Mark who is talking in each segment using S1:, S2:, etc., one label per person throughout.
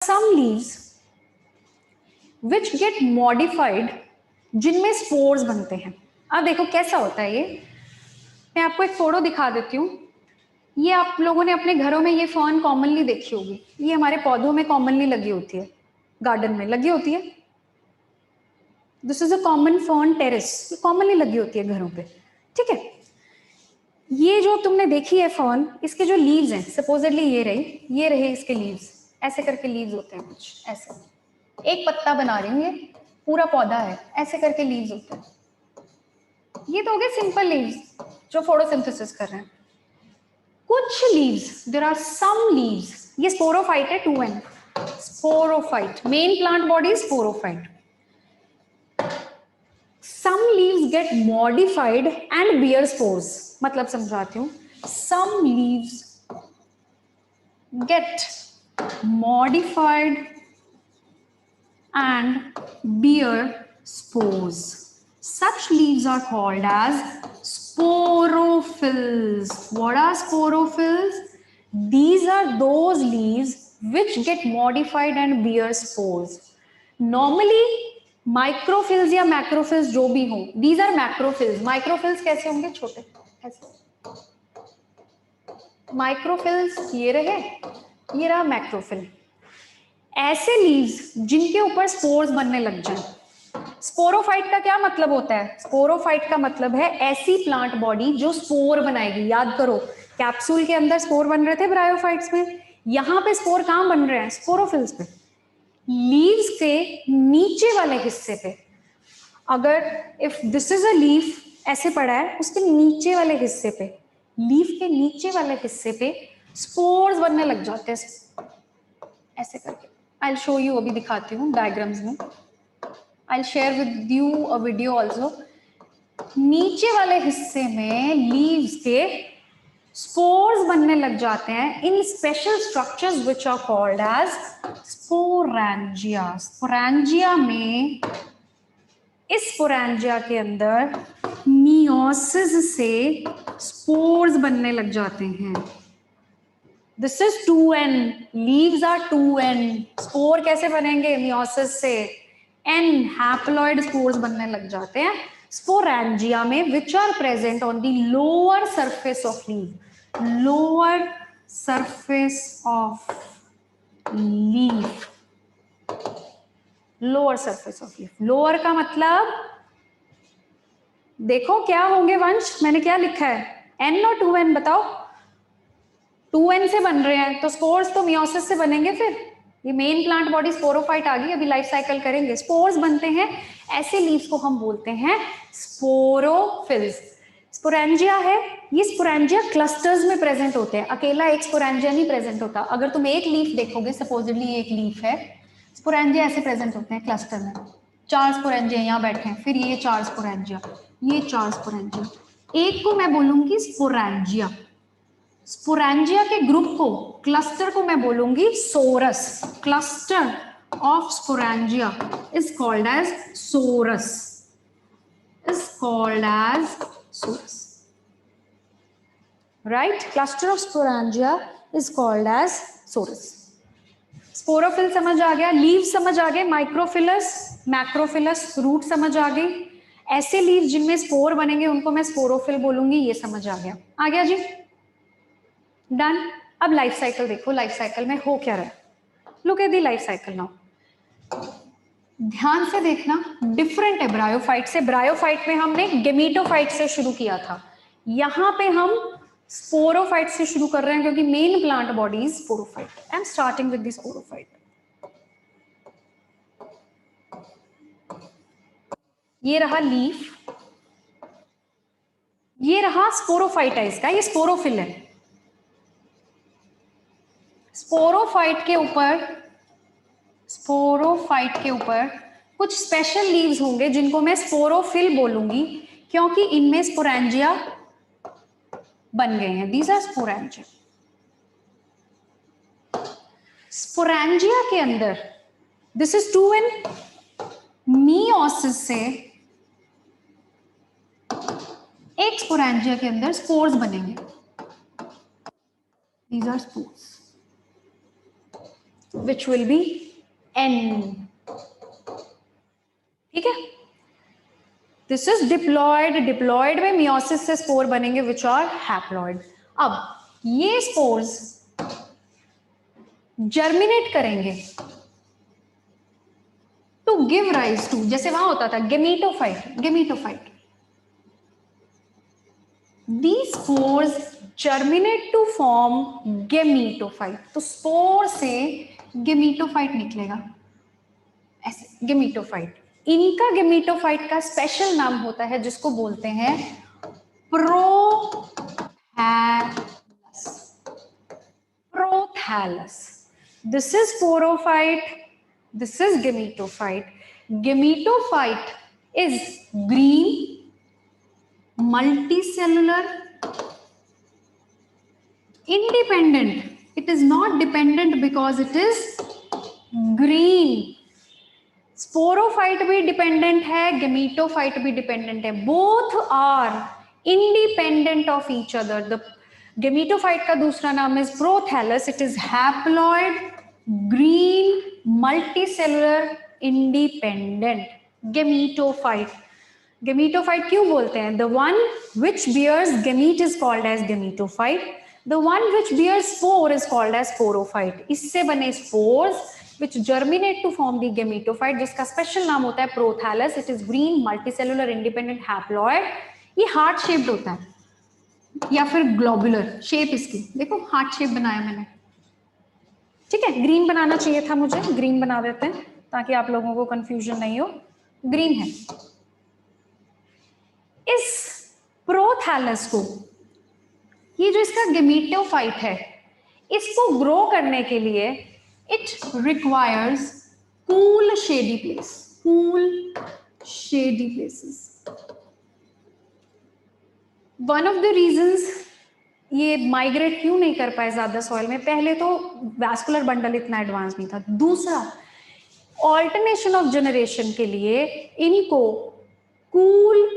S1: some leaves which get modified, जिनमें spores बनते हैं। अब देखो कैसा होता है ये, मैं आपको एक फोटो दिखा देती हूँ। ये आप लोगों ने अपने घरों में ये फर्न कॉमनली देखी होगी, ये हमारे पौधों में कॉमनली लगी होती है, गार्डन में लगी होती है। This is a common fern terrace, commonly लगी होती है घरों पे, ठीक है। ये जो तुमने देखी है फर्न, इसके जो लीव्स हैं, सपोजिटली ये रहे इसके लीव्स, ऐसे करके लीव्स होते हैं कुछ ऐसे, एक पत्ता बना रही हूँ, ये पूरा पौधा है, ऐसे करके लीव्स होते हैं। ये तो हो गए सिंपल लीव्स जो फोटोसिंथेसिस कर रहे हैं। कुछ leaves, there are some leaves, ये स्पोरोफाइट है, 2n sporophyte, main plant body sporophyte. Some leaves get modified and bear spores, मतलब समझाती हूँ। Some leaves get modified and bear spores. Such leaves are called as sporophylls. What are sporophylls? These are those leaves which get modified and bear spores. Normally microphylls या मैक्रोफिल्स जो भी हो, these are मैक्रोफिल्स। Microphylls कैसे होंगे? छोटे ऐसे। Microphylls ये रहे, ये रहा मैक्रोफिल। ऐसे लीव्स जिनके ऊपर स्पोर्स बनने लग जाए। स्पोरोफाइट का क्या मतलब होता है? स्पोरोफाइट का मतलब है ऐसी प्लांट बॉडी जो स्पोर बनाएगी। याद करो, कैप्सूल के अंदर स्पोर बन रहे थे ब्रायोफाइट्स में, यहां पे स्पोर कहां बन रहे हैं? स्पोरोफिल्स पे। लीव्स के नीचे वाले हिस्से पे, अगर if this is a leaf ऐसे पड़ा है, उसके नीचे वाले हिस्से पे, लीफ के नीचे वाले हिस्से पे स्पोर्स बनने लग जाते हैं ऐसे करके। आई विल शो यू, अभी दिखाती हूँ डायग्राम्स में। I will share with you a video also. नीचे वाले हिस्से में लीव्स के स्पोर्स बनने लग जाते हैं in special structures which are called as sporangia. Sporangia में, इस स्पोरेंजिया के अंदर मियोसिस से स्पोर्स बनने लग जाते हैं। This is 2n, leaves are 2n। Spore कैसे बनेंगे? मियोसिस से। n हैप्लॉइड स्पोर्स बनने लग जाते हैं स्पोरेंजिया में, which are present on the lower surface of leaf. Lower surface of leaf, lower surface of leaf. Lower का मतलब देखो क्या होंगे वंश, मैंने क्या लिखा है? n और 2n, बताओ। 2n से बन रहे हैं तो स्पोर्स तो मियोसिस से बनेंगे। फिर ये मेन प्लांट बॉडी स्पोरोफाइट आ गई, अभी लाइफ साइकिल करेंगे। स्पोर्स बनते हैं, ऐसे लीव्स को हम बोलते हैं स्पोरोफिल्स। स्पोरेंजिया है, ये स्पोरेंजिया क्लस्टर्स में प्रेजेंट होते हैं, अकेला एक स्पोरेंजिया नहीं प्रेजेंट होता। अगर तुम एक लीफ देखोगे, सपोजिटली एक लीफ है, स्पोरेंजिया ऐसे प्रेजेंट होते हैं क्लस्टर में। 4 स्पोरेंजिया यहाँ बैठे हैं, फिर ये 4 स्पोरेंजिया, ये 4 स्पोरेंजिया, एक को मैं बोलूंगी स्पोरेंजिया। स्पोरेंजिया के ग्रुप को, क्लस्टर को मैं बोलूंगी sorus. Cluster of sporangia is called as sorus, is called as sorus, right? Cluster of sporangia is called as sorus. Sporophyll समझ आ गया, लीव समझ आ गए, माइक्रोफिलस, मैक्रोफिलस, रूट समझ आ गई। ऐसे लीव जिनमें स्पोर बनेंगे उनको मैं स्पोरोफिल बोलूंगी, ये समझ आ गया। आ गया जी, डन। अब लाइफ साइकिल देखो, लाइफ साइकिल में हो क्या रहा है। Look at the life cycle now, ध्यान से देखना, डिफरेंट है ब्रायोफाइट से। ब्रायोफाइट में हमने गेमीटोफाइट से शुरू किया था, यहां पे हम स्पोरोफाइट से शुरू कर रहे हैं क्योंकि main plant body is sporophyte. I am starting with the sporophyte. ये रहा लीफ, ये रहा स्पोरोफाइट है इसका, ये स्पोरोफिल है। स्पोरोफाइट के ऊपर, स्पोरोफाइट के ऊपर कुछ स्पेशल लीव्स होंगे जिनको मैं स्पोरोफिल बोलूंगी क्योंकि इनमें स्पोरेंजिया बन गए हैं। These are sporangia. स्पोरेंजिया के अंदर, दिस इज 2n, मियोसिस से एक स्पोरेंजिया के अंदर स्पोर्स बनेंगे। These are spores. which will be N. ठीक है, दिस इज डिप्लॉयड. डिप्लॉयड में मियोसिस से स्पोर बनेंगे विच आर हैप्लॉयड. अब ये स्पोर्स जर्मिनेट करेंगे टू गिव राइज टू, जैसे वहां होता था gametophyte. Gametophyte, these spores germinate to form gametophyte. तो स्पोर से गेमीटोफाइट निकलेगा ऐसे, गेमीटोफाइट. इनका गेमीटोफाइट का स्पेशल नाम होता है जिसको बोलते हैं prothallus. Prothallus. This is sporophyte, this is gametophyte. Gametophyte is green, multicellular, independent. It is not dependent because it is green. Sporophyte भी डिपेंडेंट है, गेमीटोफाइट भी डिपेंडेंट है. Both are independent of each other. The gametophyte का दूसरा नाम is prothallus. It is haploid, green, multicellular, independent. Gametophyte. Gametophyte क्यों बोलते हैं? The one which bears gamete is called as gametophyte. The one which bears spore is called as sporophyte. इससे बने spores which germinate to form the gametophyte, जिसका special नाम होता है prothallus. It is green, multicellular, independent, haploid. ये heart shaped होता है या फिर ग्लोबुलर शेप. इसकी देखो हार्ट शेप बनाया मैंने. ठीक है, ग्रीन बनाना चाहिए था मुझे, ग्रीन बना देते हैं ताकि आप लोगों को कंफ्यूजन नहीं हो. ग्रीन है. इस प्रोथैलस को, ये जो इसका गेमेटोफाइट है, इसको ग्रो करने के लिए it requires cool shady place. Cool shady places. One of the reasons ये माइग्रेट क्यों नहीं कर पाए ज्यादा सॉइल में, पहले तो वैस्कुलर बंडल इतना एडवांस नहीं था. दूसरा, ऑल्टरनेशन ऑफ जनरेशन के लिए इनको कूल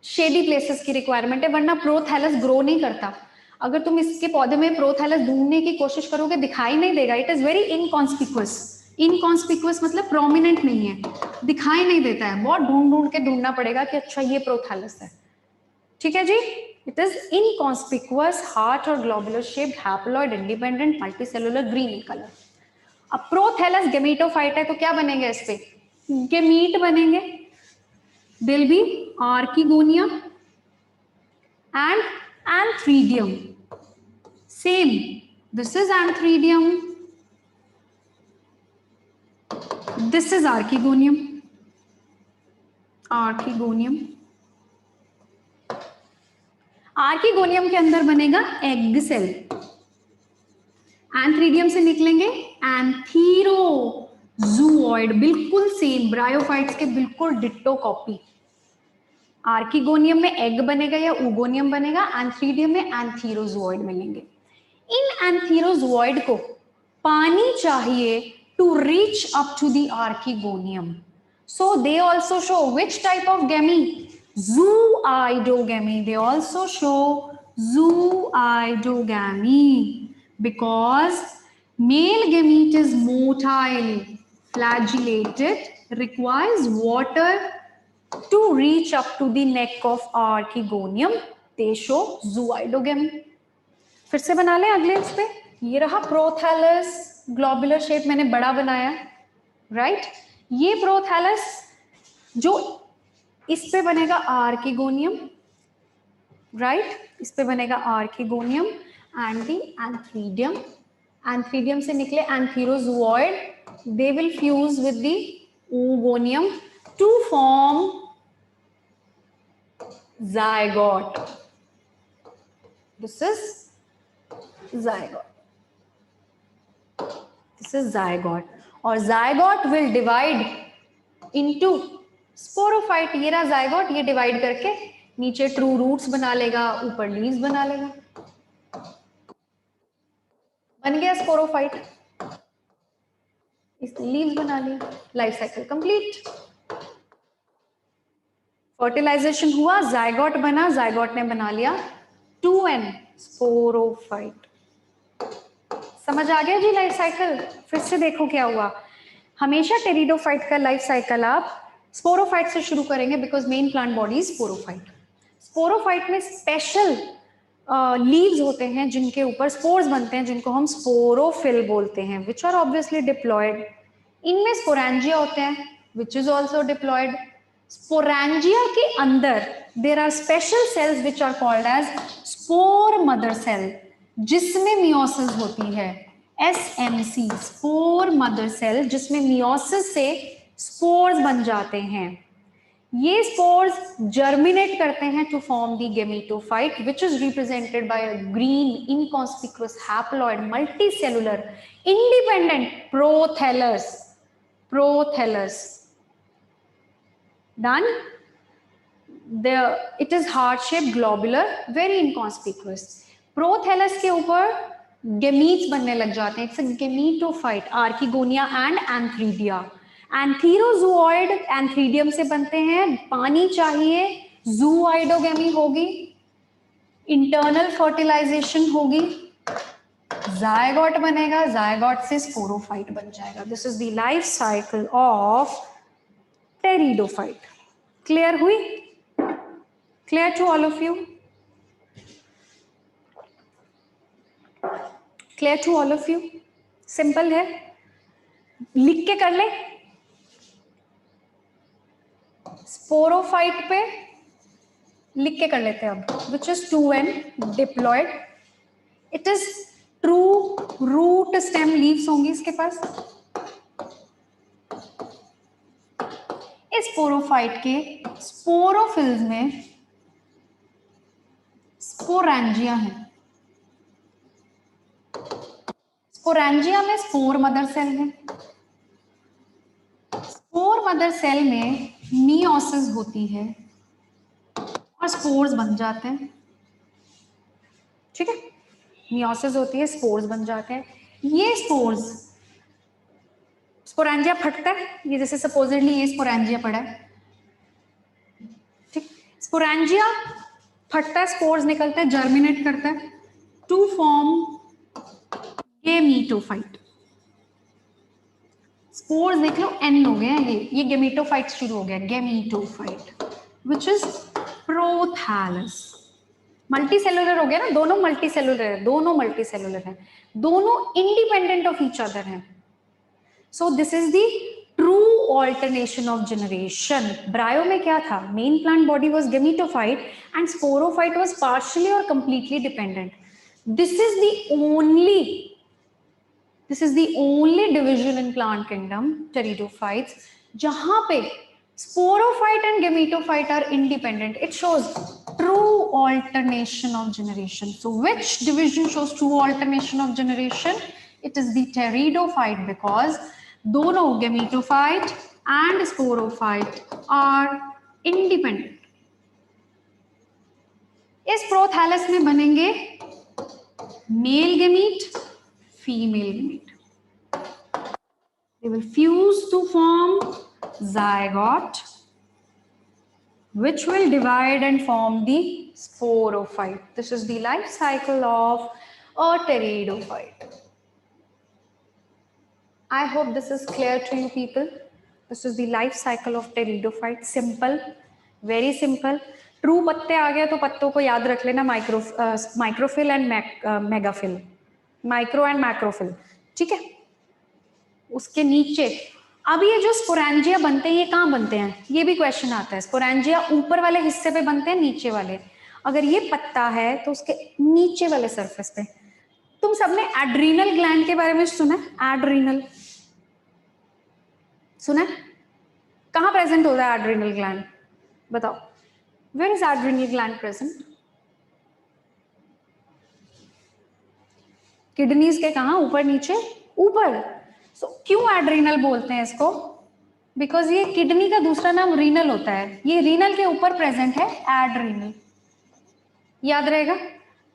S1: शेडी प्लेसेस की रिक्वायरमेंट है, वरना प्रोथैलस ग्रो नहीं करता. अगर तुम इसके पौधे में प्रोथैलस ढूंढने की कोशिश करोगे दिखाई नहीं देगा. It is very inconspicuous. Inconspicuous मतलब प्रोमिनेंट नहीं है, दिखाई नहीं देता है. बहुत ढूंढ ढूंढ के ढूंढना पड़ेगा कि अच्छा ये प्रोथैलस है. ठीक है जी. इट इज इनकॉन्स्पिक्वस, हार्ट और globular shaped, haploid, independent, multicellular, green in colour. अब प्रोथैलस गेमीटोफाइट है तो क्या बनेंगे इस पे? गेमीट बनेंगे. दिल B archegonia and antheridium. Same, this is antheridium, this is archegonium. Archegonium. Archegonium के अंदर बनेगा एग सेल. एंथ्रीडियम से निकलेंगे एंथीरोजूओइड. बिल्कुल सेम, ब्रायोफाइट्स के बिल्कुल डिट्टो कॉपी. आर्किगोनियम में एग बनेगा या ऊगोनियम बनेगा, एंथ्रीडियम में एंथीरोजूओइड मिलेंगे. इन एंथीरोजूओइड को पानी चाहिए to reach up to the archegonium. So they also show which type of gamy? zooidogamy. They also show zooidogamy because male gamete is motile, flagellated, requires water to reach up to the neck of archegonium. They show zooidogamy. फिर से बना लें अगले इस पे. ये रहा prothallus, globular shape मैंने बड़ा बनाया, राइट. ये प्रोथैलस जो इस पे बनेगा आर्किगोनियम, राइट. इस पे बनेगा archegonium and the antheridium. Antheridium से निकले antherozoid. They will fuse with the oogoनियम टू फॉर्म zygote. This is zygote. This is zygote. और zygote will divide into sporophyte. ये रहा zygote. ये डिवाइड करके नीचे ट्रू रूट्स बना लेगा, ऊपर लीव्स बना लेगा. बन गया स्पोरोफाइट. इसने लीव्स बना लिया. Life cycle complete. फर्टिलाइजेशन हुआ, जायगोट बना, जायगोट ने बना लिया 2n स्पोरोफाइट. समझ आ गया जी लाइफ साइकिल? फिर से देखो क्या हुआ। हमेशा टेरिडोफाइट का लाइफ साइकिल आप स्पोरोफाइट से शुरू करेंगे because main plant body is sporophyte. Sporophyte में स्पेशल लीव्स होते हैं जिनके ऊपर स्पोर्स बनते हैं, जिनको हम स्पोरोफिल बोलते हैं, विच आर ऑब्वियसली डिप्लॉयड। इनमें स्पोरेंजिया होते हैं which is also diploid. Sporangia के अंदर there are special cells which are called as spore mother cell, जिसमें मियोसिस होती है, SMC, स्पोर मदर सेल, जिसमें मियोसिस से स्पोर्स बन जाते हैं। ये स्पोर्स जर्मिनेट करते हैं to form the gametophyte which is represented by a green inconspicuous haploid multicellular independent prothallus. Done? It is heart-shaped, globular, very inconspicuous. Prothallus के ऊपर gametes बनने लग जाते हैं. It's a gametophyte, archegonia and antheridia. Antherozoid antheridium से बनते हैं. पानी चाहिए, zooidogamy होगी, internal fertilization होगी, zygote बनेगा, zygote से sporophyte बन जाएगा. This is the life cycle of pteridophyte. Clear हुई? Clear to all of you? Clear to all of you? Simple है, लिख के कर ले. स्पोरोफाइट पे लिख के कर लेते हैं अब. Which is 2N diploid. It is true root stem leaves होंगी इसके पास. इस स्पोरोफाइट के स्पोरोफिल्स में स्पोरेंजिया है. स्पोरेंजिया में स्पोर मदर सेल है. स्पोर मदर सेल में मियोसिस होती है और स्पोर्स बन जाते हैं. ठीक है, मियोसिस होती है, स्पोर्स बन जाते हैं. ये स्पोर्स, स्पोरेंजिया फटता है, ये जैसे सपोजिटली ये स्पोरेंजिया पड़ा है. ठीक, स्पोरेंजिया फटता है, स्पोर्स निकलता है, जर्मिनेट करता है टू फॉर्म गेमेटोफाइट. स्पोर्स देख लो N हो गए हैं, ये गेमेटोफाइट शुरू हो गया. Gametophyte which is prothallus. Multicellular हो गया ना, दोनों मल्टीसेलुलर है, दोनों इंडिपेंडेंट ऑफ ईच अदर हैं. So this is the true alternation of generation. Bryo में क्या था? Main plant body was gametophyte and sporophyte was partially और completely dependent. This is the only division in plant kingdom, pteridophytes, जहां पे sporophyte and gametophyte are independent. It shows true alternation of generation. So which division shows true alternation of generation? It is the pteridophyte because दोनों gametophyte and sporophyte are independent. इस prothallus में बनेंगे male gamete, female gamete. They will fuse to form zygote, which will divide and form the sporophyte. This is the life cycle of a pteridophyte. I hope this is clear to you people. This is the life cycle of pteridophyte. Simple, very simple. True पत्ते आ गया तो पत्तों को याद रख लेना, माइक्रोफिल and मेगाफिल, micro and मैक्रोफिल. ठीक है, उसके नीचे अब ये जो स्पोरेंजिया बनते हैं, ये कहाँ बनते हैं? ये भी क्वेश्चन आता है. स्पोरेंजिया ऊपर वाले हिस्से पे बनते हैं, नीचे वाले. अगर ये पत्ता है तो उसके नीचे वाले सरफेस पे. तुम सबने एड्रीनल ग्लैंड के बारे में सुना है? एड्रीनल सुना है? कहाँ प्रेजेंट होता है एड्रीनल ग्लैंड? बताओ, where is adrenal gland present? Kidneys के कहाँ? ऊपर, नीचे? ऊपर. सो क्यों एड्रीनल बोलते हैं इसको? बिकॉज ये किडनी का दूसरा नाम रीनल होता है. ये रीनल के ऊपर प्रेजेंट है, एड्रीनल. याद रहेगा,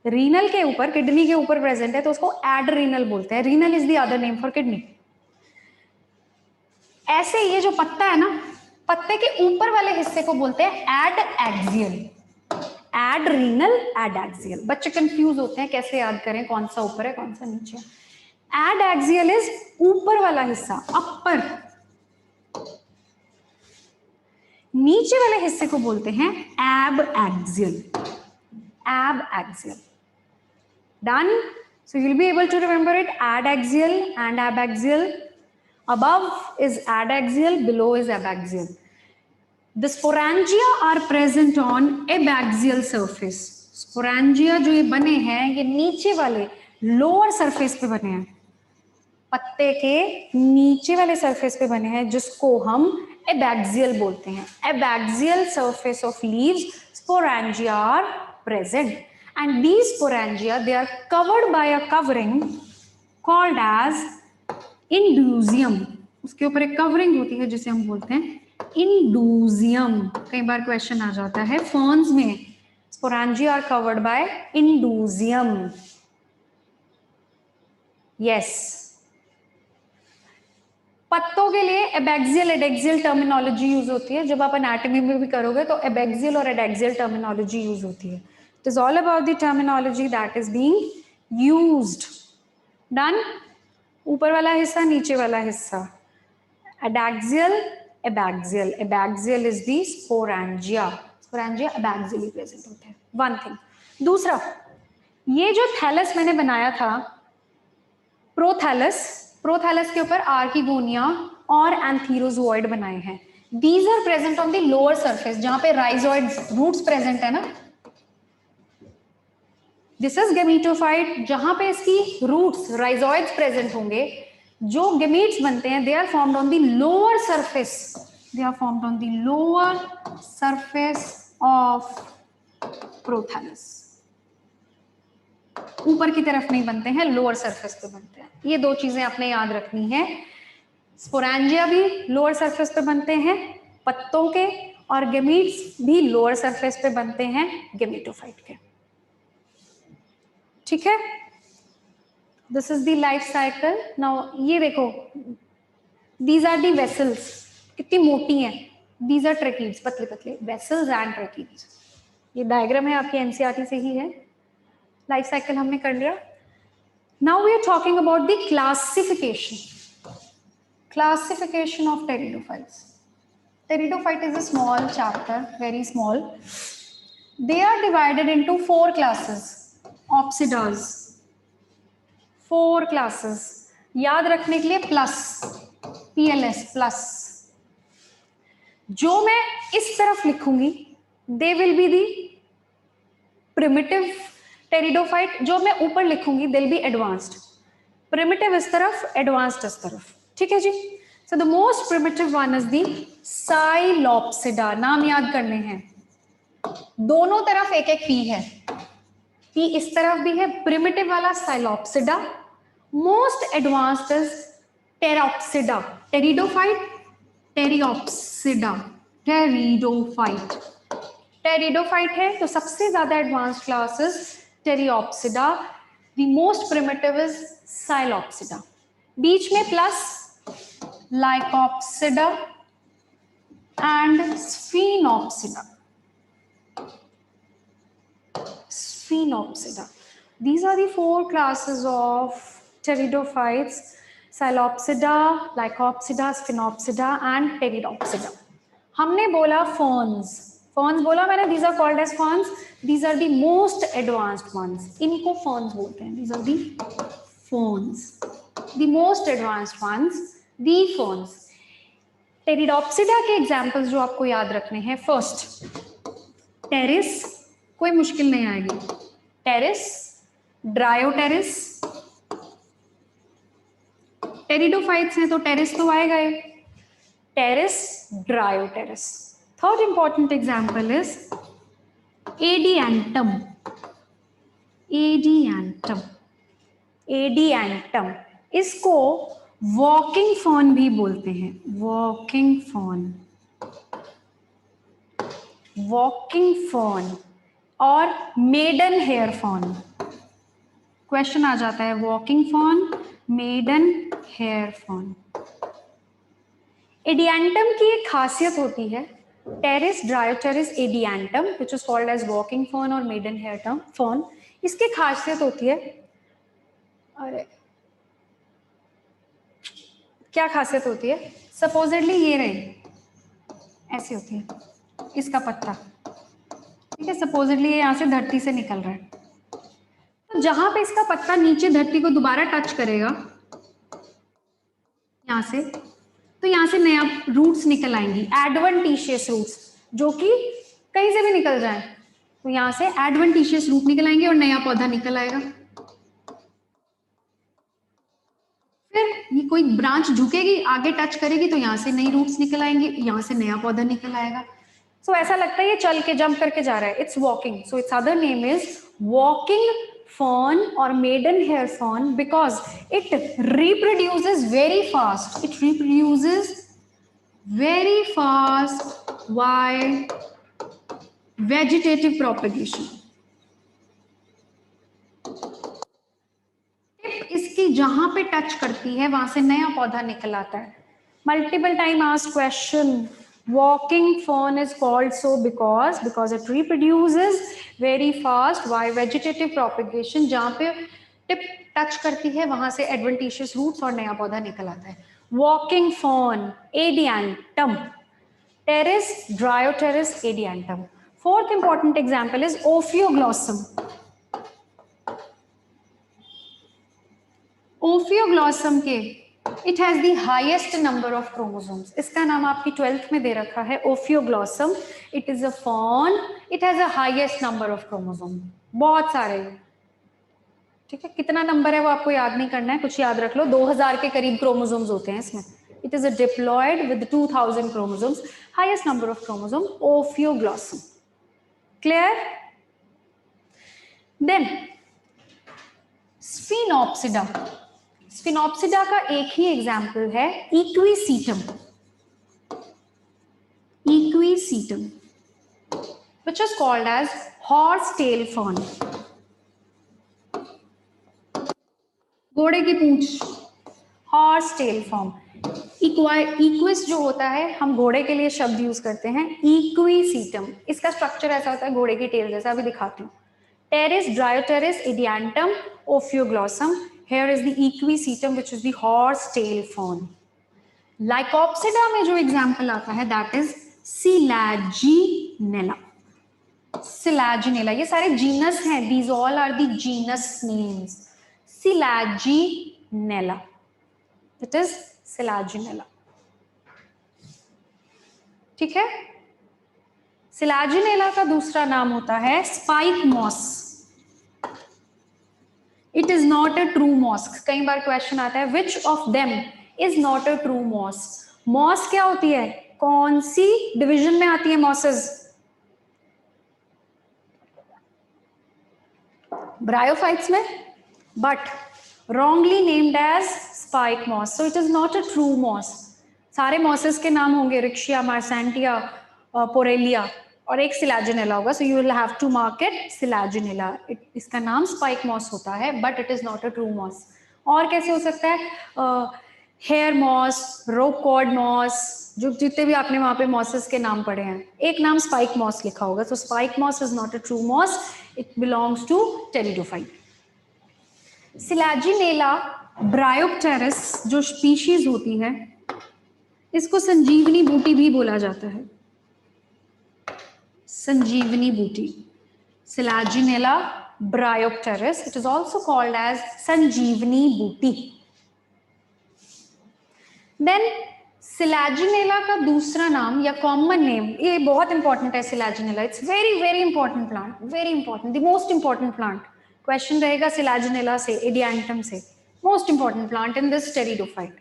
S1: रीनल के ऊपर, किडनी के ऊपर प्रेजेंट है तो उसको एड्रीनल बोलते हैं. Renal is the other name for kidney. ऐसे ये जो पत्ता है ना, पत्ते के ऊपर वाले हिस्से को बोलते हैं एडएक्सियल. एड्रीनल, एडएक्सियल. बच्चे कंफ्यूज होते हैं कैसे याद करें कौन सा ऊपर है कौन सा नीचे. एडैक्सियल इज ऊपर वाला हिस्सा, अपर। नीचे वाले हिस्से को बोलते हैं abaxial, abaxial. Done? So you'll be able to remember it, adaxial and abaxial. Above is adaxial, below is abaxial. The sporangia are present on abaxial surface. Sporangia जो ये बने हैं ये नीचे वाले लोअर सरफेस पे बने हैं, पत्ते के नीचे वाले सरफेस पे बने हैं, जिसको हम एबैक्सियल बोलते हैं। Abaxial surface of leaves sporangia are present, and these sporangia they are covered by a covering called as इंडूजियम। उसके ऊपर एक कवरिंग होती है जिसे हम बोलते हैं इंडूजियम। कई बार क्वेश्चन आ जाता है फर्न्स में, sporangia are covered by indusium. Yes, पत्तों के लिए एबैक्सियल एडैक्सियल टर्मिनोलॉजी यूज होती है। जब आप एनाटॉमी में भी करोगे तो एबैक्सियल और एडैक्सियल टर्मिनोलॉजी यूज होती है। It is all about the terminology that is being used. Done? ऊपर वाला हिस्सा, नीचे वाला हिस्सा, adaxial abaxial. Abaxial is the sporangia, sporangia abaxially present होते हैं। One thing. दूसरा, ये जो थैलस मैंने बनाया था, प्रोथैलस, प्रोथैलस के ऊपर आर्किगोनिया और एंथीरोजोइड बनाए हैं। These are present on the lower surface, जहां पे राइजोइड रूट्स प्रेजेंट है ना। दिस इज गेमीटोफाइट, जहां पे इसकी रूट्स राइजोइड्स प्रेजेंट होंगे। जो गेमीट्स बनते हैं they are formed on the lower surface, they are formed on the lower surface of prothallus. ऊपर की तरफ नहीं बनते हैं, लोअर सरफेस पे बनते हैं। ये दो चीजें आपने याद रखनी है। स्पोरेंजिया भी लोअर सरफेस पे बनते हैं पत्तों के, और गेमीट्स भी लोअर सरफेस पे बनते हैं गेमेटोफाइट के। ठीक है? This is the life cycle. Now ये देखो, दीज आर दी वेसल्स, कितनी मोटी हैं। दीज आर ट्रैकीड्स, पतले पतले वेसल्स एंड ट्रैकीड्स। ये डायग्राम है आपकी एनसीईआरटी से ही है। लाइफ साइकिल हमने कर लिया। Now we are talking about the classification, classification of pteridophytes. Pteridophyte is a small chapter, very small. They are divided into 4 classes. Opsidas, 4 classes. याद रखने के लिए प्लस, PLS प्लस। जो मैं इस तरफ लिखूंगी they will be the primitive pteridophyte, जो मैं ऊपर लिखूंगी they will be advanced. Primitive इस तरफ, advanced इस तरफ। ठीक है जी? So the most primitive one is the Psilopsida. नाम याद करने हैं। दोनों तरफ एक एक पी है, पी इस तरफ भी है। प्रिमिटिव वाला Psilopsida, most advanced is Pteropsida, pteridophyte, Pteropsida, pteridophyte. Pteridophyte है तो सबसे ज्यादा advanced class is Pteropsida, the most primitive is Psilopsida। बीच में plus Lycopsida and Sphenopsida. Sphenopsida. These are the 4 classes of pteridophytes: Psilopsida, Lycopsida, Sphenopsida and Pteridopsida. हमने बोला ferns, ferns बोला मैंने, these are called as ferns. These are the most advanced ones. इनको ferns बोलते हैं. These are the ferns, the most advanced ones. The ferns. टेरिडोप्सिडा के examples जो आपको याद रखने हैं, फर्स्ट टेरिस, कोई मुश्किल नहीं आएगी। टेरिस, ड्रायोटेरिस, टेरिडोफाइट्स हैं तो टेरिस तो आएगा ही। Pteris, Dryopteris. Third important example is Adiantum, Adiantum, Adiantum. इसको वॉकिंग फॉर्न भी बोलते हैं, वॉकिंग फॉर्न, वॉकिंग फॉर्न और मेडन हेयर फॉर्न। क्वेश्चन आ जाता है walking fern, maiden hair fern. Adiantum की एक खासियत होती है, Pteris, Dryopteris, Adiantum which is called as walking fern और मेडन हेयर फॉर्न। इसकी खासियत होती है, अरे क्या खासियत होती है? सपोजिटली ये रहे, ऐसे होती है इसका पत्ता, ठीक है, सपोजिटली ये यहाँ से धरती से निकल रहा है, तो जहां पे इसका पत्ता नीचे धरती को दोबारा टच करेगा यहाँ से, तो यहाँ से नया रूट्स निकल आएंगी, एडवेंटिशियस रूट्स, जो कि कहीं से भी निकल जाए, तो यहाँ से एडवेंटिशियस रूट निकल आएंगे और नया पौधा निकल आएगा। फिर ये कोई ब्रांच झुकेगी, आगे टच करेगी, तो यहाँ से नई रूट्स निकल आएंगी, यहाँ से नया पौधा निकल आएगा। सो ऐसा लगता है ये चल के जंप करके जा रहा है, it's walking. So it's other name is walking fern or maidenhair fern because it reproduces very fast. It reproduces very fast while vegetative propagation. इसकी जहां पे टच करती है वहां से नया पौधा निकल आता है। Multiple time asked question, walking fern is called so because it reproduces very fast while vegetative propagation, जहां पे टिप टच करती है वहां से adventitious roots और नया पौधा निकल आता है। walking fern, adiantum, terrace, Dryoterris adiantum. Fourth important example is Ophioglossum. Ophioglossum के it has the highest number of chromosomes. इसका नाम आपकी 12th में दे रखा है Ophioglossum. It is a fern. It has a highest number of chromosomes. बहुत सारे, ठीक है, कितना नंबर है वो आपको याद नहीं करना है, कुछ याद रख लो, 2000 के करीब क्रोमोसोम्स होते हैं इसमें। It is a diploid with 2000 chromosomes. Highest number of chromosomes, Ophioglossum. Clear? Then Sphenopsida. स्फिनोप्सिडा का एक ही एग्जाम्पल है equisetum, equisetum which is called as horsetail fern. घोड़े की पूंछ, horsetail fern. इक्विस जो होता है, हम घोड़े के लिए शब्द यूज करते हैं, इक्विसीटम, इसका स्ट्रक्चर ऐसा होता है घोड़े की टेल जैसा, अभी दिखाती हूँ। Terrace, Dryoterris, adiantum, Ophioglossum. Here is the equisetum, which is the horsetail fern. Lycopsida में जो एग्जाम्पल आता है that is Selaginella. Selaginella, ये सारे जीनस हैं, these all are the genus names. Selaginella, it is Selaginella. ठीक है? Selaginella का दूसरा नाम होता है spike moss. It is not a true moss. कई बार क्वेश्चन आता है which of them is not a true moss. Moss क्या होती है, कौन सी डिवीजन में आती है मॉसेस? ब्रायोफाइट्स में, but wrongly named as spike moss. So it is not a true moss. सारे मॉसेस के नाम होंगे रिक्शिया, मार्सेंटिया, पोरेलिया, और एक सिलाजिनेला होगा, so you will have to mark it selaginella. इसका नाम स्पाइक मॉस होता है, but it is not a true moss. और कैसे हो सकता है, हेयर मॉस, रोकॉर्ड मॉस, जो जितने भी आपने वहां पे मॉसेस के नाम पढ़े हैं, एक नाम स्पाइक मॉस लिखा होगा, so spike moss is not a true moss, it belongs to pteridophyte. Selaginella Bryopteris जो स्पीशीज होती है, इसको संजीवनी बूटी भी बोला जाता है, संजीवनी बूटी. Selaginella bryopteris, it is also called as संजीवनी बूटी. Then Selaginella का दूसरा नाम या कॉमन नेम, ये बहुत इंपॉर्टेंट है. Selaginella, it's very very important plant, very important, the most important plant. Question रहेगा Selaginella से, adiantum से, most important plant in this pteridophyte.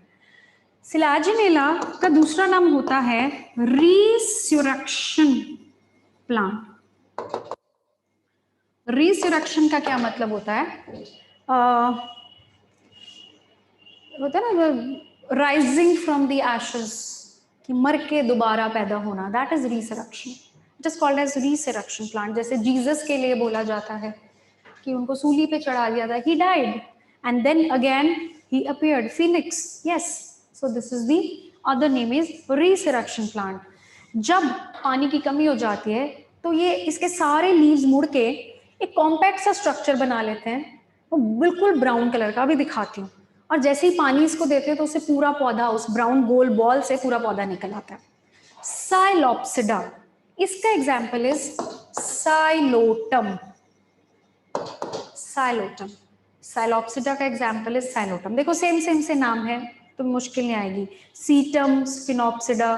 S1: Selaginella का दूसरा नाम होता है resurrection प्लांट. रिसरेक्शन का क्या मतलब होता है, होता है ना, राइजिंग फ्रॉम द एशेस, कि मर के दोबारा पैदा होना, that is resurrection. It is called as resurrection plant. जैसे जीसस के लिए बोला जाता है कि उनको सूली पे चढ़ा दिया था, he died and then again he appeared, phoenix. Yes, so this is the other name is resurrection plant. जब पानी की कमी हो जाती है तो ये इसके सारे लीव्स मुड़ के एक कॉम्पैक्ट सा स्ट्रक्चर बना लेते हैं, वो बिल्कुल ब्राउन कलर का, अभी दिखाती हूँ. और जैसे ही पानी इसको देते हैं तो उससे पूरा पौधा, उस ब्राउन गोल बॉल से पूरा पौधा निकल आता है। साइलोप्सिडा, इसका example is Psilotum. Psilotum, Psilopsida का एग्जाम्पल इज साइलोटम। देखो सेम सेम से नाम है तो मुश्किल नहीं आएगी। सीटम, स्फिनोप्सिडा,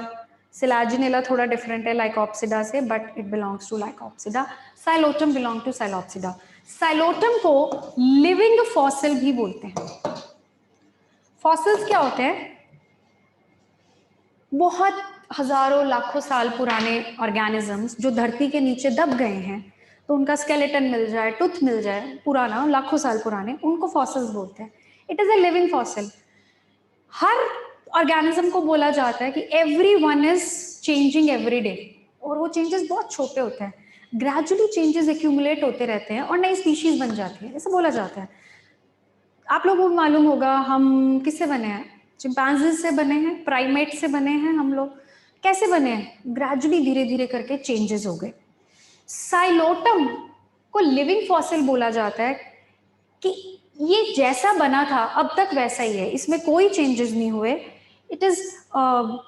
S1: सिलाजिनेला थोड़ा डिफरेंट है लाइकोप्सिडा से, but it belongs to Lycopsida. Psilotum belong to Psilopsida. Psilotum को लिविंग फॉसिल भी बोलते हैं। फॉसिल्स क्या होते हैं? बहुत हजारों लाखों साल पुराने ऑर्गेनिजम्स जो धरती के नीचे दब गए हैं, तो उनका स्केलेटन मिल जाए, टूथ मिल जाए पुराना, लाखों साल पुराने, उनको फॉसिल्स बोलते हैं। It is a living fossil. Her organism को बोला जाता है कि every one is changing every day, और वो चेंजेस बहुत छोटे होते हैं, ग्रेजुअली चेंजेस एक्यूमुलेट होते रहते हैं और नई स्पीशीज बन जाती है, ऐसा बोला जाता है। आप लोगों को मालूम होगा हम किससे बने हैं? चिंपैंजी से बने हैं, प्राइमेट से बने हैं हम लोग। कैसे बने हैं? ग्रेजुअली धीरे धीरे करके चेंजेस हो गए। साइलोटम को लिविंग फॉसिल बोला जाता है कि ये जैसा बना था अब तक वैसा ही है, इसमें कोई चेंजेस नहीं हुए। It is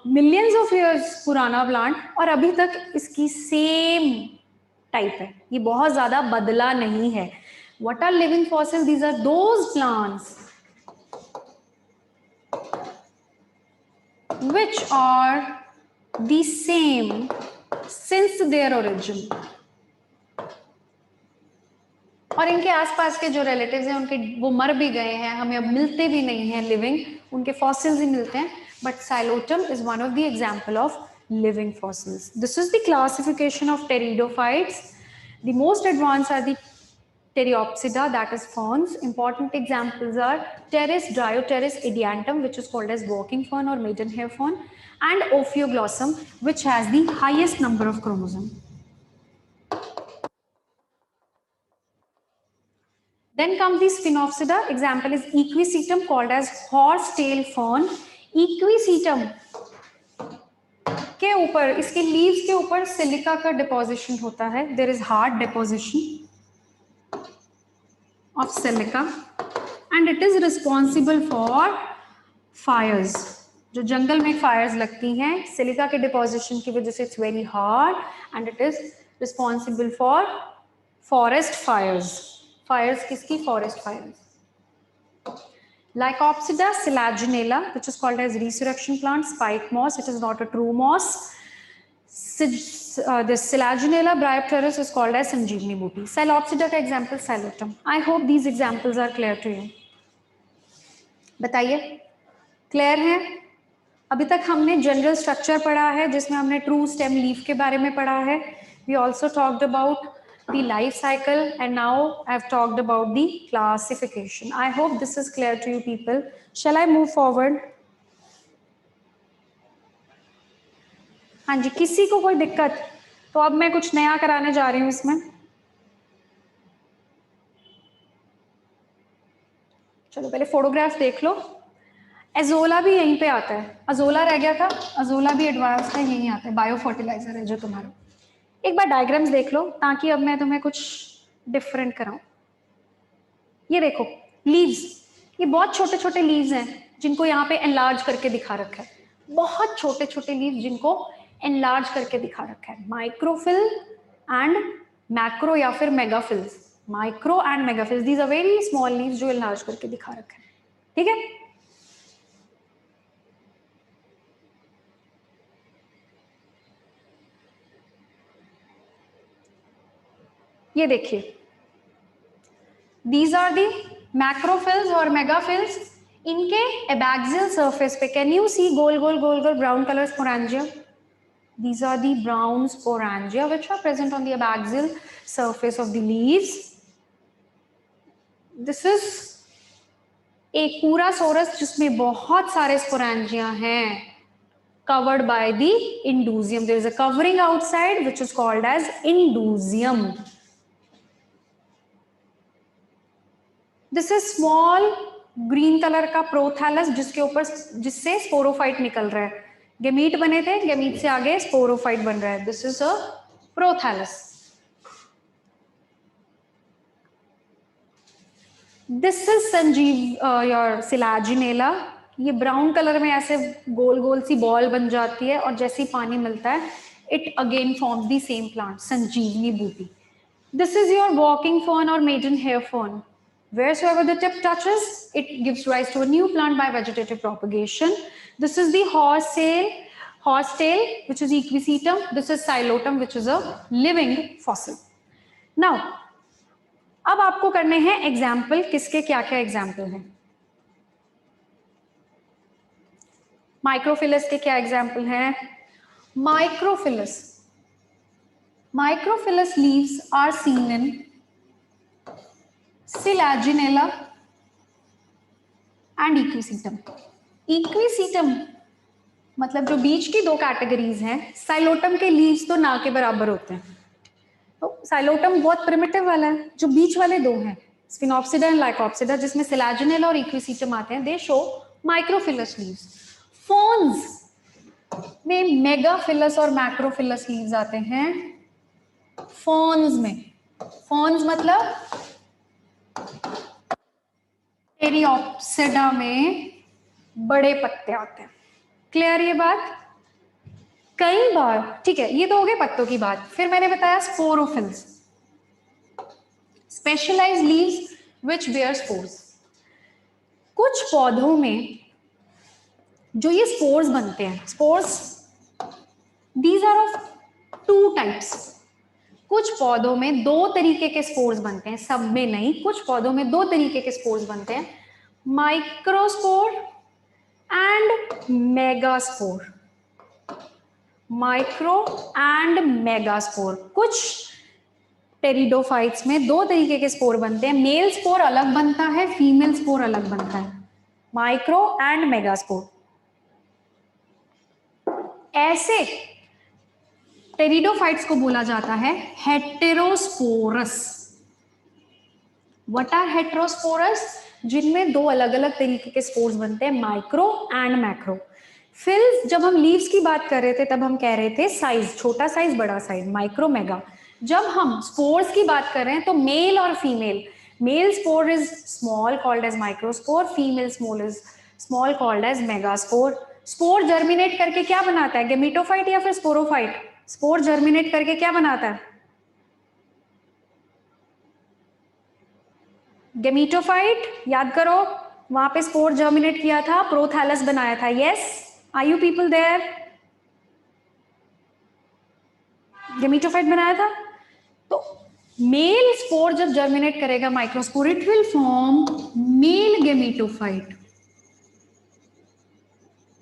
S1: millions of years पुराना प्लांट और अभी तक इसकी सेम टाइप है, ये बहुत ज्यादा बदला नहीं है। What are living fossil? These are those plants which are the same since their origin। और इनके आसपास के जो रिलेटिव्स हैं उनके वो मर भी गए हैं, हमें अब मिलते भी नहीं हैं लिविंग, उनके फॉसिल्स ही मिलते हैं। But psilotum is one of the example of living fossils. This is the classification of pteridophytes. The most advance are the Pteriopsida, that is ferns. Important examples are Pteris, Dryopteris ediantum, which is called as walking fern or maidenhair fern, and Ophioglossum, which has the highest number of chromosomes. Then comes the Spinopsida. Example is Equisetum, called as horsetail fern. Equisetum के ऊपर, इसके leaves के ऊपर silica का deposition होता है। There is hard deposition of silica and it is responsible for fires। जो जंगल में फायर्स लगती हैं सिलिका के डिपोजिशन की वजह से, it's very hard and it is responsible for forest fires. Fires किसकी? Forest fires. Lycopsida selaginella, which is called as resurrection plant, spike moss, it is not a true moss. This Selaginella bryopteris is called as Sanjeevani booty. Psilopsida का example Psilotum. I hope these examples are clear to you. बताइए, clear है? अभी तक हमने general structure पढ़ा है जिसमें हमने ट्रू स्टेम लीफ के बारे में पढ़ा है। We also talked about the life cycle and now I've talked about the classification. I hope this is clear to you people. Shall I move forward? हाँ जी, किसी को कोई दिक्कत? तो अब मैं कुछ नया कराने जा रही हूँ इसमें। चलो पहले फोटोग्राफ देख लो। एजोला भी यहीं पे आता है, अजोला रह गया था, अजोला भी एडवांस है, यहीं आता है, बायो फर्टिलाइजर है जो तुम्हारा। एक बार डायग्राम्स देख लो ताकि अब मैं तुम्हें कुछ डिफरेंट कराऊं। ये देखो लीव्स, ये बहुत छोटे छोटे लीव्स हैं जिनको यहाँ पे एनलार्ज करके दिखा रखा है, बहुत छोटे छोटे लीव्स जिनको एनलार्ज करके दिखा रखा है। माइक्रोफिल एंड मैक्रो या फिर megaphylls. Micro and megaphylls, these are very small leaves जो एनलार्ज करके दिखा रखा है। ठीक है, ये देखिए, these are the macrophylls और megaphylls। इनके एबैक्सियल सरफेस पे कैन यू सी गोल गोल गोल गोल brown colour sporangia? These are the brown sporangia which are present on the abaxial surface of the leaves. This is एक पूरा सोरस जिसमें बहुत सारे स्पोरेंजिया हैं, covered by the indusium. There is a covering outside which is called as indusium. This is small green colour का prothallus जिसके ऊपर, जिससे स्पोरोफाइट निकल रहा है। गेमीट बने थे, गेमीट से आगे स्पोरोफाइट बन रहा है। This is a prothallus. This is Sanjeev your Selaginella. ये ब्राउन कलर में ऐसे गोल गोल सी बॉल बन जाती है और जैसे ही पानी मिलता है it again forms the same plant, Sanjeevani बूटी। This is your walking fern or maiden hair fern. Wheresoever the tip touches, it gives rise to a new plant by vegetative propagation. This is the horsetail, which is equisetum. This is Psilotum, which is a living fossil. Now, अब आपको करने हैं example, किसके क्या क्या example हैं। Microphyllous के क्या एग्जाम्पल हैं? Microphilus leaves are seen in Silaginella and Equisetum. Equisetum मतलब जो बीच की दो कैटेगरीज हैं, साइलोटम के लीव्स तो ना के बराबर होते हैं, तो साइलोटम बहुत प्रिमिटिव वाला है। जो बीच वाले दो हैं, स्फिनोप्सिडा एंड लाइकोप्सिडा, जिसमें सिलाजिनेला और इक्विसीटम आते हैं, दे शो माइक्रोफिलस लीव्स। फर्न्स में मेगाफिलस और मैक्रोफिलस लीव्स आते हैं। फर्न्स में, फर्न्स मतलब टेरियोप्सिडा में बड़े पत्ते आते हैं। क्लियर ये बात? कई बार, ठीक है, ये तो हो गए पत्तों की बात। फिर मैंने बताया sporophylls, specialised leaves which bear spores. कुछ पौधों में जो ये स्पोर्स बनते हैं, spores these are of two types. कुछ पौधों में दो तरीके के स्पोर्स बनते हैं, सब में नहीं, कुछ पौधों में दो तरीके के स्पोर्स बनते हैं, microspore and megaspore. Micro and megaspore. कुछ टेरिडोफाइट्स में दो तरीके के स्पोर बनते हैं, मेल स्पोर अलग बनता है, फीमेल स्पोर अलग बनता है, माइक्रो एंड मेगास्पोर। ऐसे टेरिडोफाइट्स को बोला जाता है हेटेरोस्पोरस। What are heterosporous? जिनमें दो अलग अलग तरीके के स्पोर्स बनते हैं, माइक्रो एंड मैक्रो। फिर जब हम लीव्स की बात कर रहे थे तब हम कह रहे थे साइज, छोटा साइज बड़ा साइज, माइक्रो मेगा। जब हम स्पोर्स की बात कर रहे हैं तो मेल और female, male spore is small called as microspore, female small is small called as megaspore. Spore germinate करके क्या बनाता है? गेमिटोफाइट या फिर स्पोरोफाइट? स्पोर जर्मिनेट करके क्या बनाता है? गेमिटोफाइट। याद करो, वहां पे स्पोर जर्मिनेट किया था, प्रोथैलस बनाया था। Yes, are you people there? Gametophyte बनाया था। तो मेल स्पोर जब जर्मिनेट करेगा microspore, it will form male gametophyte,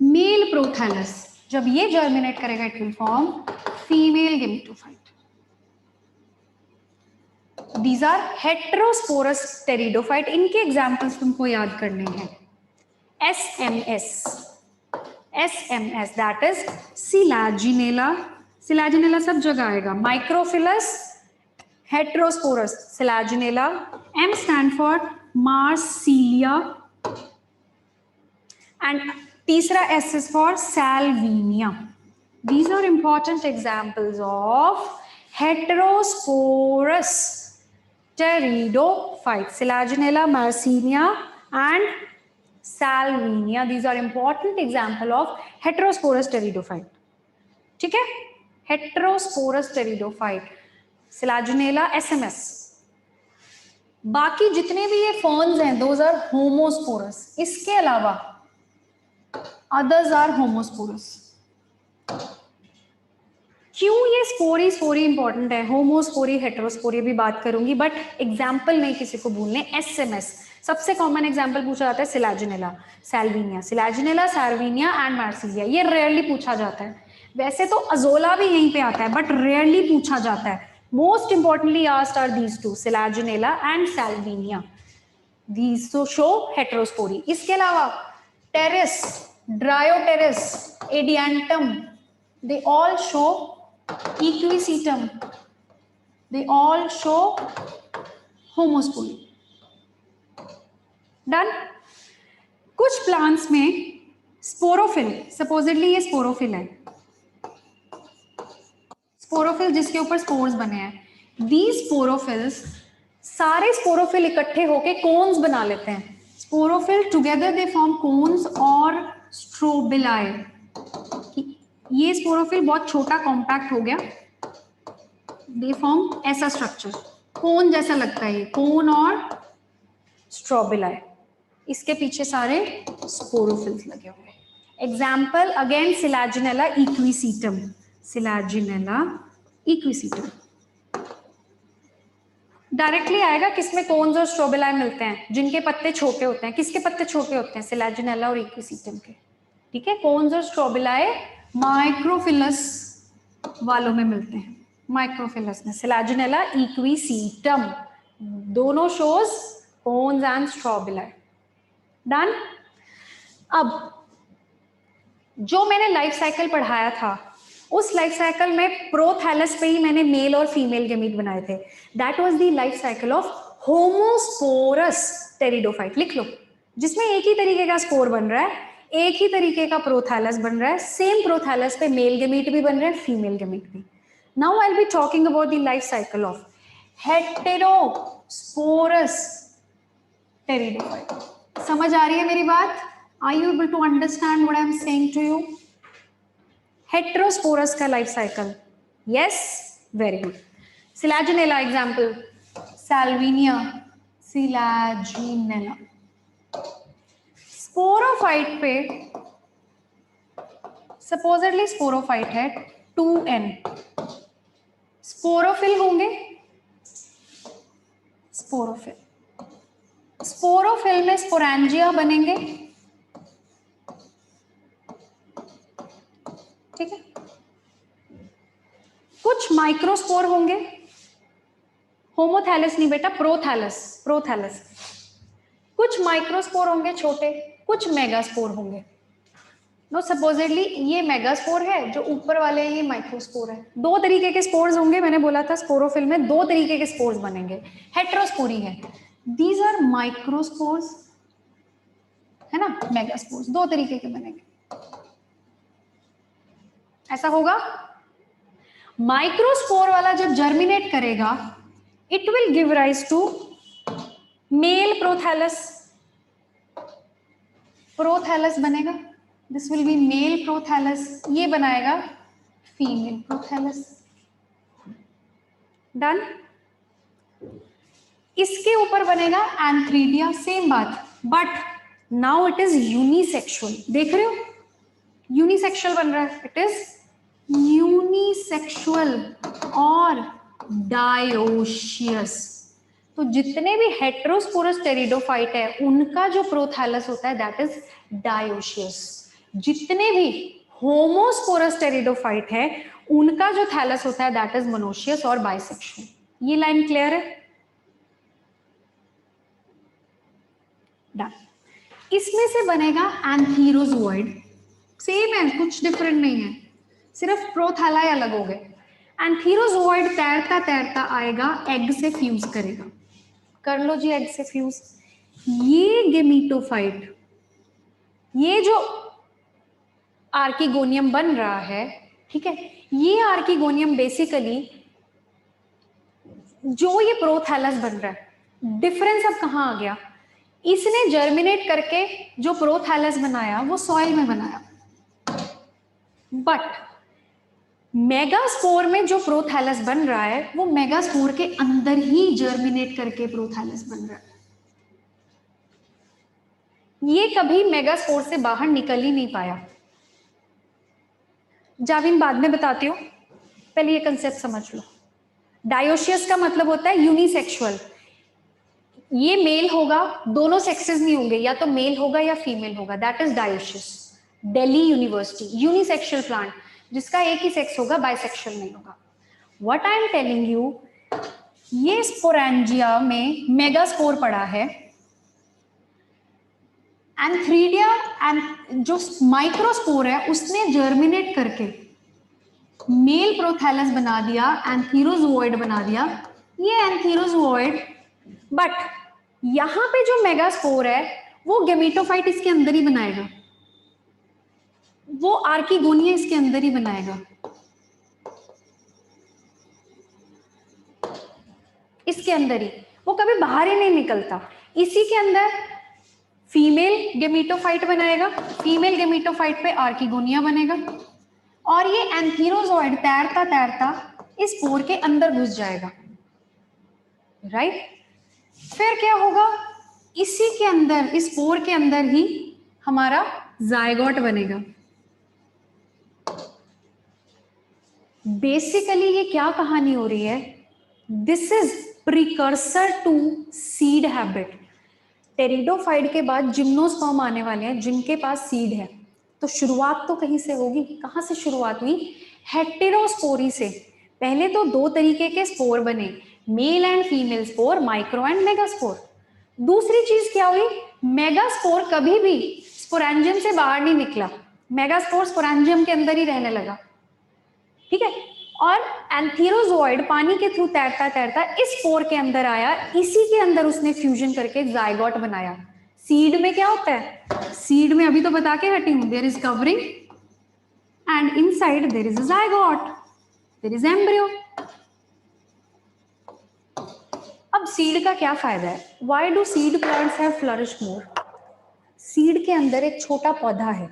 S1: male prothallus. जब ये जर्मिनेट करेगा it will form female gametophyte. These are heterosporous pteridophyte. इनके एग्जाम्पल्स तुमको याद करने हैं। SMS that is Silaginella. Silaginella सब जगह आएगा। Microphilus, heterosporous Silaginella. M stand for Marsilia and तीसरा S is for Salvinia. These are important examples of heterosporous pteridophytes. Silaginella, Marsilia and Salvinia. These are important example of heterosporous pteridophyte. ठीक है? Heterosporous pteridophyte. Silaginella, SMS. बाकी जितने भी ये ferns हैं, those are homosporous. इसके अलावा others are homosporous. क्यों ये स्पोरी इंपॉर्टेंट है? होमोस्पोरी, हेटेरोस्पोरी भी बात करूंगी, बट एग्जाम्पल नहीं किसी को भूलने। SMS सबसे कॉमन एग्जाम्पल पूछा जाता है सिलाजिनेला, सैल्विनिया, सिलाजिनेला, सैल्विनिया एंड मार्सिलिया। ये रेयरली पूछा जाता है। वैसे तो अजोला भी यहीं पे आता है, बट रेयरली पूछा जाता है। Most importantly asked are these two, Selaginella and Salvinia. These तो शो हेटेरोस्पोरी। इसके अलावा Pteris, Dryopteris, Adiantum, they all show equisetum, they all show homospory. Done. कुछ प्लांट्स में स्पोरोफिल, सपोजिटली ये स्पोरोफिल है, स्पोरोफिल जिसके ऊपर स्पोर्स बने हैं, these sporophils सारे स्पोरोफिल इकट्ठे होके कोन्स बना लेते हैं. Sporophyll together they form cones और स्ट्रोबिलाई. ये स्पोरोफिल बहुत छोटा कॉम्पैक्ट हो गया, दे फॉर्म ऐसा स्ट्रक्चर, कोन जैसा लगता है ये, कोन और स्ट्रोबिलाई. इसके पीछे सारे स्पोरोफिल्स लगे हुए. Example again Selaginella equisetum. Selaginella equisetum directly आएगा किसमें कोन्स और स्ट्रोबिलाई मिलते हैं, जिनके पत्ते छोटे होते हैं. किसके पत्ते छोटे होते हैं? सिलाजिनेला और इक्विसीटम के. ठीक है, कोन्स और स्ट्रोबिलाई माइक्रोफिलस वालों में मिलते हैं. माइक्रोफिलस में सिलाजिनेला इक्विसीटम दोनों shows cones and strobili. Done. अब जो मैंने लाइफ साइकिल पढ़ाया था उस लाइफ साइकिल में प्रोथैलस पे ही मैंने मेल और फीमेल गैमीट बनाए थे. That was the life cycle of homosporous pteridophyte. लिख लो, जिसमें एक ही तरीके का स्पोर बन रहा है, एक ही तरीके का प्रोथैलस बन रहा है, सेम प्रोथैलस पे मेल गैमीट भी बन रहे हैं, फीमेल गैमीट भी. Now I will be talking about the life cycle of heterosporous pteridophyte. समझ आ रही है मेरी बात? Are you able to understand what I am saying to you? Heterosporous का life cycle. Yes, very good. Selaginella example, Salvinia Selaginella. Sporophyte पे supposedly sporophyte है 2n. Sporophyll होंगे, स्पोरोफिल. स्पोरोफिल में स्पोरेंजिया बनेंगे. ठीक है, कुछ माइक्रोस्पोर होंगे. होमोथैलस नहीं बेटा, प्रोथैलस, प्रोथैलस. कुछ माइक्रोस्पोर होंगे छोटे, कुछ मेगास्पोर होंगे. नो, सपोजिटली ये मेगास्पोर है, जो ऊपर वाले हैं ये माइक्रोस्पोर है. दो तरीके के स्पोर्स होंगे. मैंने बोला था स्पोरोफिल में दो तरीके के स्पोर्स बनेंगे. हेटेरोस्पोरी है, दीज आर माइक्रोस्पोर्स, है ना. मेगास्पोर्स दो तरीके के बनेंगे. ऐसा होगा. माइक्रोस्पोर वाला जब जर्मिनेट करेगा, it will give rise to male prothallus. Prothallus बनेगा, this will be male prothallus. ये बनाएगा फीमेल प्रोथैलस. डन. इसके ऊपर बनेगा एंथ्रीडिया. सेम बात, but now it is unisexual. देख रहे हो, यूनिसेक्सुअल बन रहा है. इट इज यूनिसेक्सुअल और डायोशियस. तो जितने भी हेटेरोस्पोरस टेरिडोफाइट है उनका जो प्रोथैलस होता है दैट इज डायोशियस. जितने भी होमोस्पोरस टेरिडोफाइट है उनका जो थैलस होता है दैट इज मोनोशियस और बाइसेक्सुअल. ये लाइन क्लियर है? डन. इसमें से बनेगा एंथीरोजोइड. सेम है, कुछ डिफरेंट नहीं है, सिर्फ प्रोथैलाई अलग हो गए. एंथीरोजोइड तैरता तैरता आएगा, एग से फ्यूज करेगा. कर लो जी, एग से फ्यूज. ये गेमीटोफाइट, ये जो आर्किगोनियम बन रहा है, ठीक है, ये आर्किगोनियम बेसिकली जो ये प्रोथैलस बन रहा है, डिफरेंस अब कहां आ गया? इसने जर्मिनेट करके जो प्रोथैलस बनाया वो सॉइल में बनाया, बट मेगास्पोर में जो प्रोथैलस बन रहा है वो मेगास्पोर के अंदर ही जर्मिनेट करके प्रोथैलस बन रहा है. ये कभी मेगास्पोर से बाहर निकल ही नहीं पाया. जाविन बाद में बताती हूँ, पहले ये कंसेप्ट समझ लो. डायोशियस का मतलब होता है यूनिसेक्सुअल. ये मेल होगा, दोनों सेक्सेस नहीं होंगे, या तो मेल होगा या फीमेल होगा, that is dioecious. Delhi university unisexual plant, जिसका एक ही सेक्स होगा, बाइसेक्सुअल नहीं होगा. What I am telling you, ये स्पोरेंजिया में मेगास्पोर पड़ा है. एंथ्रीडिया एंड जो माइक्रोस्पोर है उसने जर्मिनेट करके मेल प्रोथैलस बना दिया, एंथीरोजोइड बना दिया. ये एंथीरोजोइड, बट यहां पे जो मेगास्पोर है वो गेमेटोफाइट इसके अंदर ही बनाएगा, वो आर्किगोनिया इसके अंदर ही बनाएगा, इसके अंदर ही. वो कभी बाहर ही नहीं निकलता। इसी के अंदर फीमेल गेमीटोफाइट बनाएगा, फीमेल गेमीटोफाइट पे आर्किगोनिया बनेगा, और ये एंथीरोजॉइड तैरता तैरता इस स्पोर के अंदर घुस जाएगा, राइट। फिर क्या होगा, इसी के अंदर, इस स्पोर के अंदर ही हमारा जायगोट बनेगा। बेसिकली ये क्या कहानी हो रही है, this is precursor to seed habit. Pteridophyte के बाद जिम्नोस्पर्म आने वाले हैं जिनके पास सीड है, तो शुरुआत तो कहीं से होगी। कहाँ से शुरुआत हुई, हेटेरोस्पोरी से। पहले तो दो तरीके के स्पोर बने, male and female spore, micro and megaspore. दूसरी चीज क्या हुई, मेगास्पोर कभी भी स्पोरेंजियम से बाहर नहीं निकला, मेगास्पोर स्पोरेंजियम के अंदर ही रहने लगा, ठीक है। और एंथीरोजोइड पानी के थ्रू तैरता तैरता इस स्पोर के अंदर आया, इसी के अंदर उसने फ्यूजन करके जायगोट बनाया। सीड में क्या होता है, सीड में अभी तो बता के हटी हूं, there is covering and inside there is a zygote, there is embryo. अब सीड का क्या फायदा है, why do seed plants have flourish more. Seed के अंदर एक छोटा पौधा है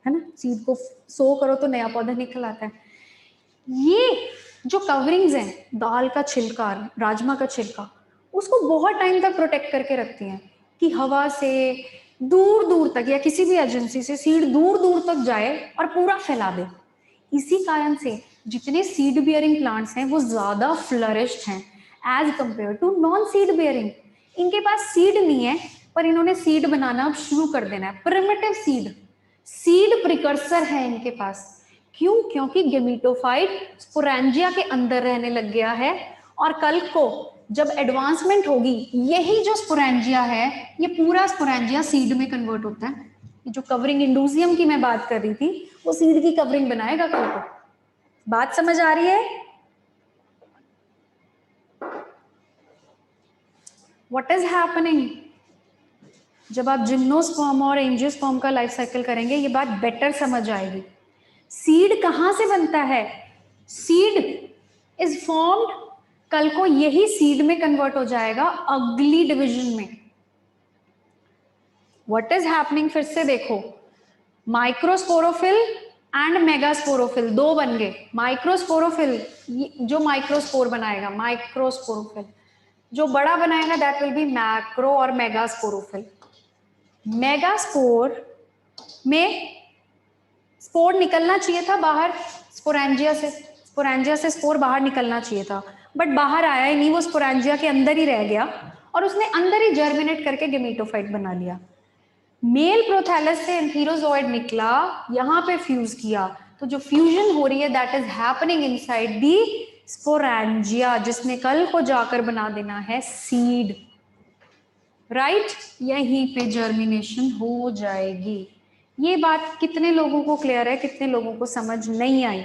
S1: ना, सीड को सो करो तो नया पौधा निकल आता है। ये जो कवरिंग्स हैं, दाल का छिलका, राजमा का छिलका, उसको बहुत टाइम तक प्रोटेक्ट करके रखती हैं कि हवा से दूर दूर तक या किसी भी एजेंसी से सीड दूर दूर तक जाए और पूरा फैला दे। इसी कारण से जितने सीड बियरिंग प्लांट्स हैं वो ज्यादा फ्लरिश्ड हैं as compare to non seed bearing. इनके पास सीड नहीं है पर इन्होंने सीड बनाना अब शुरू कर देना है, प्रिमिटिव सीड, सीड प्रिकर्सर है इनके पास। क्यों, क्योंकि गेमीटोफाइट स्पोरेंजिया के अंदर रहने लग गया है, और कल को जब एडवांसमेंट होगी यही जो स्पोरेंजिया है, ये पूरा स्पोरेंजिया सीड में कन्वर्ट होता है। ये जो कवरिंग इंडूजियम की मैं बात कर रही थी वो सीड की कवरिंग बनाएगा कल को। बात समझ आ रही है, व्हाट इज हैपनिंग। जब आप जिम्नोस्पर्म और एंजियोस्पर्म का लाइफ साइकिल करेंगे ये बात बेटर समझ आएगी। सीड कहां से बनता है, सीड इज फॉर्म्ड, कल को यही सीड में कन्वर्ट हो जाएगा अगली डिवीजन में। व्हाट इज हैपनिंग, फिर से देखो, माइक्रोस्पोरोफिल एंड मेगास्पोरोफिल दो बन गए। माइक्रोस्पोरोफिल जो माइक्रोस्पोर बनाएगा, माइक्रोस्पोरोफिल जो बड़ा बनाएगा दैट विल बी मैक्रो और मेगास्पोरोफिल। मेगास्पोर में स्पोर निकलना चाहिए था बाहर, स्पोरेंजिया से स्पोर बाहर निकलना चाहिए था, बट बाहर आया ही नहीं, वो स्पोरेंजिया के अंदर ही रह गया और उसने अंदर ही जर्मिनेट करके गेमीटोफाइट बना लिया। मेल प्रोथैलस से एंथीरोजॉइड निकला, यहां पे फ्यूज किया, तो जो फ्यूजन हो रही है that is happening inside the sporangia, जिसने कल को जाकर बना देना है सीड, राइट। यहीं पे जर्मिनेशन हो जाएगी। ये बात कितने लोगों को क्लियर है, कितने लोगों को समझ नहीं आई।